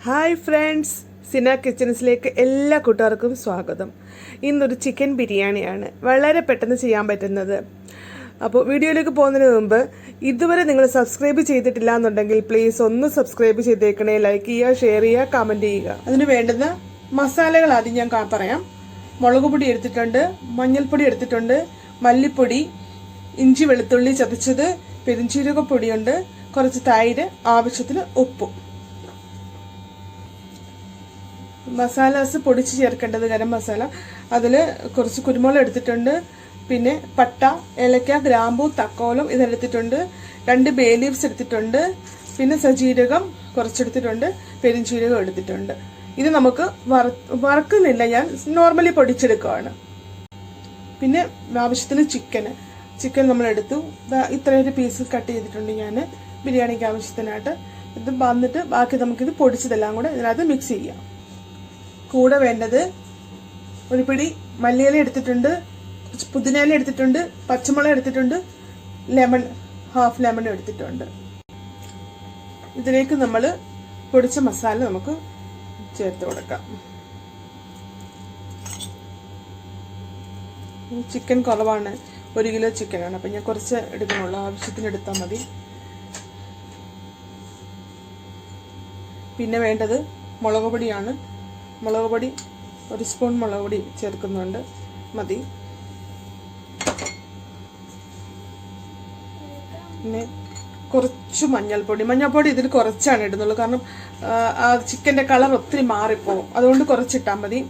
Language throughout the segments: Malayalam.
ഹായ് ഫ്രണ്ട്സ്, സിന കിച്ചൻസിലേക്ക് എല്ലാ കൂട്ടുകാർക്കും സ്വാഗതം. ഇന്നൊരു ചിക്കൻ ബിരിയാണിയാണ് വളരെ പെട്ടെന്ന് ചെയ്യാൻ പറ്റുന്നത്. അപ്പോൾ വീഡിയോയിലേക്ക് പോകുന്നതിന് മുമ്പ് ഇതുവരെ നിങ്ങൾ സബ്സ്ക്രൈബ് ചെയ്തിട്ടില്ല എന്നുണ്ടെങ്കിൽ പ്ലീസ് ഒന്ന് സബ്സ്ക്രൈബ് ചെയ്തേക്കണേ. ലൈക്ക് ചെയ്യുക, ഷെയർ ചെയ്യുക, കമൻറ്റ് ചെയ്യുക. അതിന് വേണ്ടുന്ന മസാലകൾ ആദ്യം ഞാൻ പറയാം. മുളക് പൊടി എടുത്തിട്ടുണ്ട്, മഞ്ഞൾപ്പൊടി എടുത്തിട്ടുണ്ട്, മല്ലിപ്പൊടി, ഇഞ്ചി വെളുത്തുള്ളി ചതച്ചത്, പെരുംജീരകപ്പൊടിയുണ്ട്, കുറച്ച് തൈര്, ആവശ്യത്തിന് ഉപ്പും. മസാലാസ് പൊടിച്ച് ചേർക്കേണ്ടത് ഗരം മസാല. അതിൽ കുറച്ച് കുരുമുളക് എടുത്തിട്ടുണ്ട്, പിന്നെ പട്ട, ഏലക്ക, ഗ്രാമ്പൂ, തക്കോലം ഇതെടുത്തിട്ടുണ്ട്, 2 ബേ ലീവ്സ് എടുത്തിട്ടുണ്ട്, പിന്നെ സജീരകം കുറച്ചെടുത്തിട്ടുണ്ട്, പെരുംജീരകം എടുത്തിട്ടുണ്ട്. ഇത് നമുക്ക് വറക്കുന്നില്ല, ഞാൻ നോർമലി പൊടിച്ചെടുക്കുകയാണ്. പിന്നെ ആവശ്യത്തിന് ചിക്കൻ നമ്മൾ എടുത്തു. ഇത്രയൊരു പീസ് കട്ട് ചെയ്തിട്ടുണ്ട് ഞാൻ ബിരിയാണിക്ക് ആവശ്യത്തിനായിട്ട്. ഇത് വന്നിട്ട് ബാക്കി നമുക്കിത് പൊടിച്ചതെല്ലാം കൂടെ ഇതിനകത്ത് മിക്സ് ചെയ്യാം. കൂടെ വേണ്ടത് ഒരു പിടി മല്ലിയില എടുത്തിട്ടുണ്ട്, പുതിനയില എടുത്തിട്ടുണ്ട്, പച്ചമുളക് എടുത്തിട്ടുണ്ട്, ഹാഫ് ലെമൺ എടുത്തിട്ടുണ്ട്. ഇതിലേക്ക് നമ്മൾ പൊടിച്ച മസാല നമുക്ക് ചേർത്ത് കൊടുക്കാം. ചിക്കൻ കുറവാണ്, 1 കിലോ ചിക്കനാണ്, അപ്പം ഞാൻ കുറച്ച് എടുക്കണുള്ളൂ, ആവശ്യത്തിന് എടുത്താൽ മതി. പിന്നെ വേണ്ടത് മുളക് പൊടിയാണ്. മുളക് പൊടി 1 സ്പൂൺ മുളക് പൊടി ചേർക്കുന്നുണ്ട്, മതി. പിന്നെ കുറച്ച് മഞ്ഞൾപ്പൊടി ഇതിൽ കുറച്ചാണ് ഇടുന്നുള്ളൂ, കാരണം ആ ചിക്കൻ്റെ കളർ ഒത്തിരി മാറിപ്പോകും, അതുകൊണ്ട് കുറച്ചിട്ടാൽ മതി.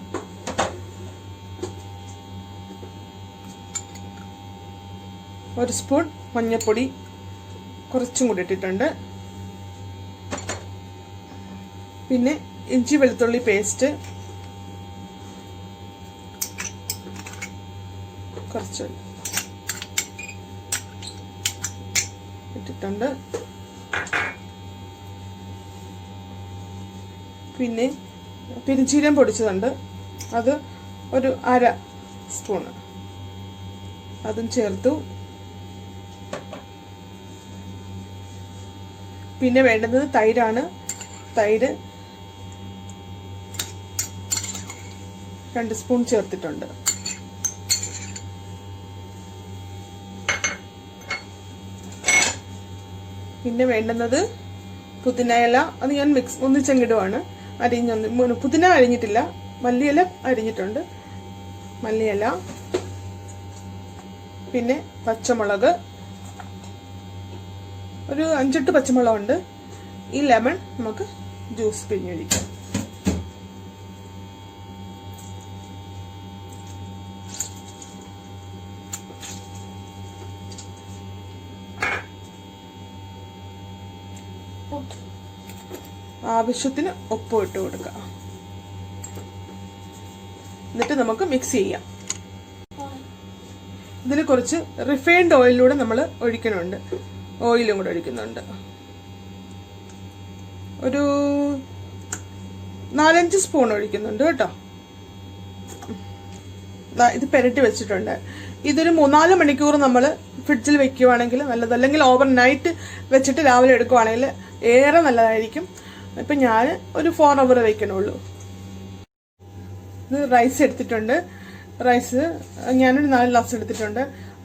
ഒരു സ്പൂൺ മഞ്ഞൾപ്പൊടി കുറച്ചും കൂടി ഇട്ടിട്ടുണ്ട്. പിന്നെ ഇഞ്ചി വെളുത്തുള്ളി പേസ്റ്റ് കുറച്ച് ഇട്ടിട്ടുണ്ട്. പിന്നെ പെരുംജീരകം പൊടിച്ചതുണ്ട്, അത് ഒരു 1/2 സ്പൂണ് അതും ചേർത്തു. പിന്നെ വേണ്ടുന്നത് തൈരാണ്. തൈര് 2 സ്പൂൺ ചേർത്തിട്ടുണ്ട്. പിന്നെ വേണ്ടുന്നത് പുതിനയില, അത് ഞാൻ ഒന്നിച്ചങ്ങിടുവാണ്. പുതിന അരിഞ്ഞിട്ടില്ല, മല്ലിയില അരിഞ്ഞിട്ടുണ്ട്, മല്ലിയില. പിന്നെ പച്ചമുളക്, ഒരു 5-8 പച്ചമുളകുണ്ട്. ഈ ലെമൺ നമുക്ക് ജ്യൂസ് പിഴിഞ്ഞൊഴിക്കാം. ആവശ്യത്തിന് ഉപ്പ് ഇട്ട് കൊടുക്കാം. എന്നിട്ട് നമുക്ക് മിക്സ് ചെയ്യാം. ഇതിന് കുറച്ച് റിഫൈൻഡ് ഓയിലൂടെ നമ്മൾ ഒഴിക്കുന്നുണ്ട്, ഓയിലും കൂടെ ഒഴിക്കുന്നുണ്ട്. ഒരു 4-5 സ്പൂൺ ഒഴിക്കുന്നുണ്ട് കേട്ടോ. ഇത് പെരട്ടി വെച്ചിട്ടുണ്ട്. ഇതൊരു 3-4 മണിക്കൂർ നമ്മൾ ഫ്രിഡ്ജിൽ വെക്കുവാണെങ്കിൽ നല്ലത്, അല്ലെങ്കിൽ ഓവർ നൈറ്റ് വെച്ചിട്ട് രാവിലെ എടുക്കുവാണെങ്കിൽ ഏറെ നല്ലതായിരിക്കും. ഇപ്പം ഞാൻ ഒരു 4 അവർ വയ്ക്കണുള്ളൂ. ഇത് റൈസ് എടുത്തിട്ടുണ്ട്. റൈസ് ഞാനൊരു 4 ഗ്ലാസ് എടുത്തിട്ടുണ്ട്.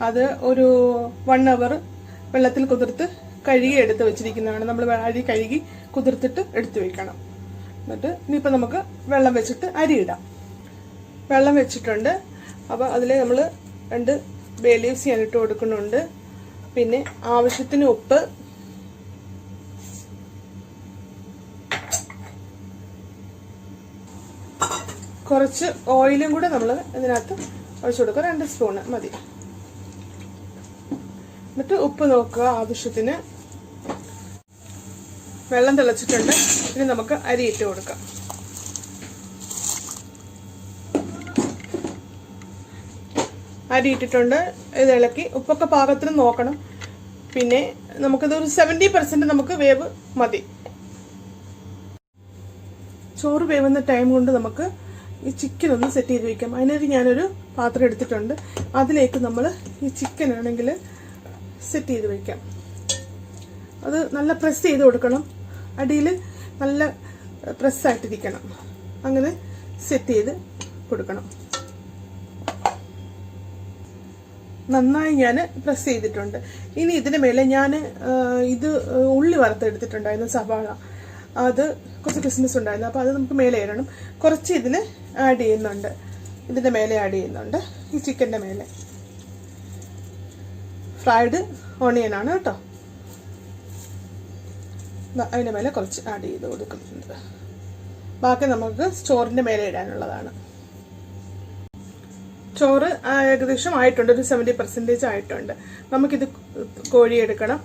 അത് ഒരു 1 അവർ വെള്ളത്തിൽ കുതിർത്ത് കഴുകി എടുത്ത് വെച്ചിരിക്കുന്നതാണ്. നമ്മൾ അരി കഴുകി കുതിർത്തിട്ട് എടുത്തു വെക്കണം. എന്നിട്ട് ഇനിയിപ്പോൾ നമുക്ക് വെള്ളം വെച്ചിട്ട് അരി ഇടാം. വെള്ളം വെച്ചിട്ടുണ്ട്. അപ്പോൾ അതിൽ നമ്മൾ 2 ബേ ലീവ്സ് ഞാൻ ഇട്ട് കൊടുക്കുന്നുണ്ട്. പിന്നെ ആവശ്യത്തിന് ഉപ്പ്, കുറച്ച് ഓയിലും കൂടെ നമ്മൾ ഇതിനകത്ത് ഒഴിച്ചു കൊടുക്കുക. 2 സ്പൂണ് മതി. എന്നിട്ട് ഉപ്പ് നോക്കുക ആവശ്യത്തിന്. വെള്ളം തിളച്ചിട്ടുണ്ട്. ഇനി നമുക്ക് അരി ഇട്ട് കൊടുക്കാം. അരി ഇട്ടിട്ടുണ്ട്. ഇത് ഇളക്കി ഉപ്പൊക്കെ പാകത്തിന് നോക്കണം. പിന്നെ നമുക്കിതൊരു 70% നമുക്ക് വേവ് മതി. ചോറ് വേവുന്ന ടൈം കൊണ്ട് നമുക്ക് ഈ ചിക്കൻ ഒന്ന് സെറ്റ് ചെയ്ത് വയ്ക്കാം. അതിനായിട്ട് ഞാനൊരു പാത്രം എടുത്തിട്ടുണ്ട്. അതിലേക്ക് നമ്മൾ ഈ ചിക്കൻ ആണെങ്കിൽ സെറ്റ് ചെയ്ത് വയ്ക്കാം. അത് നല്ല പ്രസ് ചെയ്ത് കൊടുക്കണം. അടിയിൽ നല്ല പ്രസ്സായിട്ടിരിക്കണം. അങ്ങനെ സെറ്റ് ചെയ്ത് കൊടുക്കണം. നന്നായി ഞാൻ പ്രസ് ചെയ്തിട്ടുണ്ട്. ഇനി ഇതിന് മേലെ ഞാൻ ഇത് ഉള്ളി വറുത്തെടുത്തിട്ടുണ്ടായിരുന്നു, സവാള. അത് കുറച്ച് ക്രിസ്മസ് ഉണ്ടായിരുന്നു, അപ്പോൾ അത് നമുക്ക് മേലെ ഇടണം. കുറച്ച് ഇതിൽ ആഡ് ചെയ്യുന്നുണ്ട്, ഇതിൻ്റെ മേലെ ആഡ് ചെയ്യുന്നുണ്ട്, ഈ ചിക്കൻ്റെ മേലെ. ഫ്രൈഡ് ഓണിയനാണ് കേട്ടോ. അതിൻ്റെ മേലെ കുറച്ച് ആഡ് ചെയ്ത് കൊടുക്കുന്നുണ്ട്. ബാക്കി നമുക്ക് ചോറിൻ്റെ മേലെ ഇടാനുള്ളതാണ്. ചോറ് ഏകദേശം ആയിട്ടുണ്ട്, ഒരു 70% ആയിട്ടുണ്ട്. നമുക്കിത് കോരിയെടുക്കണം.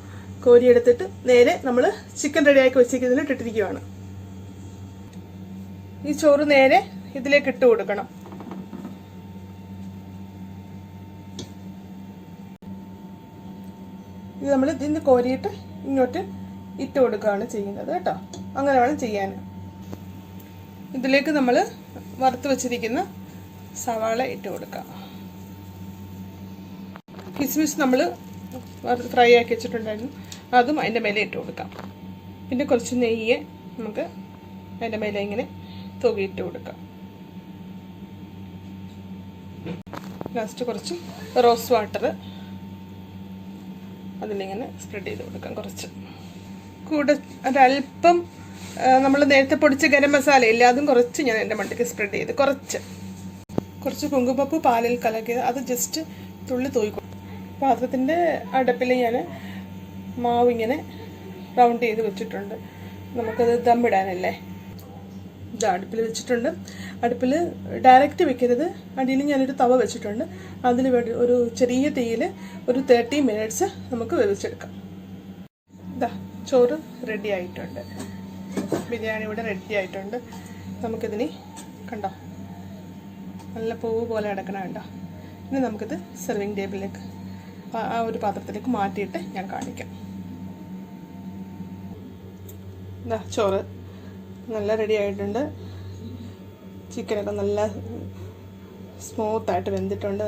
കോരിയെടുത്തിട്ട് നേരെ നമ്മൾ ചിക്കൻ റെഡിയാക്കി വെച്ചിരിക്കുന്നതിൽ ഇട്ടിരിക്കുകയാണ്. ഈ ചോറ് നേരെ ഇതിലേക്ക് ഇട്ട് കൊടുക്കണം. ഇത് നമ്മൾ ഇതിന് കോരിയിട്ട് ഇങ്ങോട്ട് ഇട്ട് കൊടുക്കുകയാണ് ചെയ്യുന്നത് കേട്ടോ. അങ്ങനെ വേണം ചെയ്യാൻ. ഇതിലേക്ക് നമ്മൾ വറുത്ത് വെച്ചിരിക്കുന്ന സവാള ഇട്ട് കൊടുക്കാം. കിസ്മിസ് നമ്മൾ ഫ്രൈ ആക്കി വെച്ചിട്ടുണ്ടായിരുന്നു, അതും അതിൻ്റെ മേലെ ഇട്ട് കൊടുക്കാം. പിന്നെ കുറച്ച് നെയ്യ് നമുക്ക് അതിൻ്റെ മേലെ ഇങ്ങനെ തൂകിയിട്ട് കൊടുക്കാം. ലാസ്റ്റ് കുറച്ച് റോസ് വാട്ടർ അതിലിങ്ങനെ സ്പ്രെഡ് ചെയ്ത് കൊടുക്കാം. കുറച്ച് കൂടെ ഒരല്പം നമ്മൾ നേരത്തെ പൊടിച്ച ഗരം മസാല ഇല്ല, അതും കുറച്ച് ഞാൻ എൻ്റെ മണ്ടയ്ക്ക് സ്പ്രെഡ് ചെയ്ത് കുറച്ച് കുങ്കുമപ്പൂ പാലിൽ കലക്കിയത് അത് ജസ്റ്റ് തുള്ളി തൂക്കും. പാത്രത്തിൻ്റെ അടുപ്പിൽ ഞാൻ മാവ് ഇങ്ങനെ റൗണ്ട് ചെയ്ത് വെച്ചിട്ടുണ്ട്. നമുക്കത് ദമ്മിടാനല്ലേ. ഇത് അടുപ്പിൽ വെച്ചിട്ടുണ്ട്. അടുപ്പിൽ ഡയറക്റ്റ് വെക്കരുത്, അടിയിൽ ഞാനൊരു തവ വെച്ചിട്ടുണ്ട്. അതിൽ ഒരു ചെറിയ തീയിൽ ഒരു 30 മിനിറ്റ്സ് നമുക്ക് വേവിച്ചെടുക്കാം. ഇതാ ചോറ് റെഡി ആയിട്ടുണ്ട്, ബിരിയാണി ഇവിടെ റെഡി ആയിട്ടുണ്ട്. നമുക്കിതിന് കണ്ടോ നല്ല പൂവ് പോലെ കിടക്കണ കണ്ടോ. ഇനി നമുക്കിത് സെർവിങ് ടേബിളിലേക്ക് ആ ഒരു പാത്രത്തിലേക്ക് മാറ്റിയിട്ട് ഞാൻ കാണിക്കാം. ഇതാ ചോറ് നല്ല റെഡി ആയിട്ടുണ്ട്. ചിക്കനൊക്കെ നല്ല സ്മൂത്തായിട്ട് വെന്തിട്ടുണ്ട്.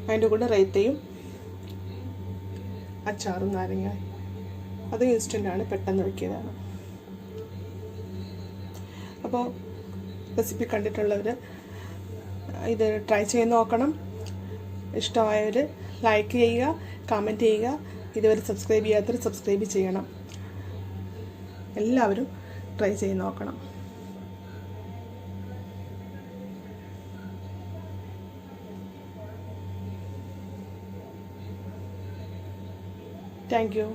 അതിൻ്റെ കൂടെ റൈത്തയും അച്ചാറും നാരങ്ങ, അത് ഇൻസ്റ്റൻ്റാണ്, പെട്ടെന്ന് വയ്ക്കിയതാണ്. അപ്പോൾ റെസിപ്പി കണ്ടിട്ടുള്ളവർ ഇത് ട്രൈ ചെയ്ത് നോക്കണം. ഇഷ്ടമായവർ ലൈക്ക് ചെയ്യുക, കമൻറ്റ് ചെയ്യുക. ഇതുവരെ സബ്സ്ക്രൈബ് ചെയ്യാത്തവർ സബ്സ്ക്രൈബ് ചെയ്യണം. എല്ലാവരും ട്രൈ ചെയ്ത് നോക്കണം. Thank you.